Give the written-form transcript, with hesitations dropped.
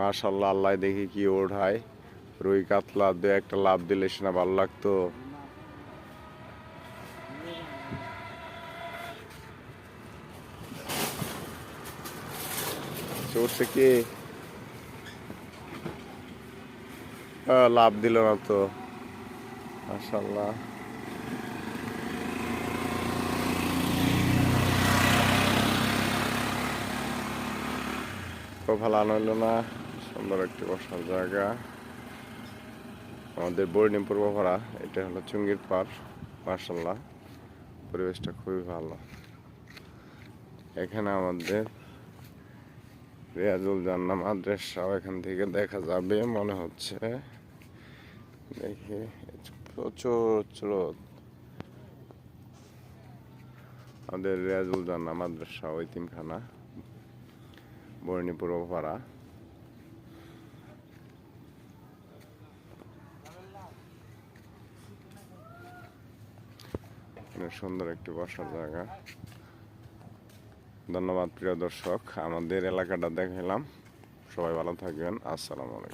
মাশাআল্লাহ, আল্লাহ দেখি কি ওঠায়। রুই কাতলা দু একটা লাভ দিলে সেটা ভালো লাগতো। চড়ছে কি? লাভ দিল না তো। মাশাআল্লাহ, খুব ভালো হইল না। সুন্দর একটি বসার জায়গা। আমাদের বর্ণিম পূর্ব পাড়া, এটা হলো চুঙ্গির পাড়। মাশাআল্লাহ, পরিবেশটা খুবই ভালো। এখানে আমাদের রিয়াজুল জান্নাহ মাদ্রাসাও এখান থেকে দেখা যাবে মনে হচ্ছে। দেখি, প্রচুর রোদ। আমাদের রিয়াজুল জান্নাহ মাদ্রাসা ও এতিমখানা, বর্ণি পূর্ব পাড়া। সুন্দর একটি বসার জায়গা। ধন্যবাদ প্রিয় দর্শক, আমাদের এলাকাটা দেখালাম। সবাই ভালো থাকবেন। আসসালামু আলাইকুম।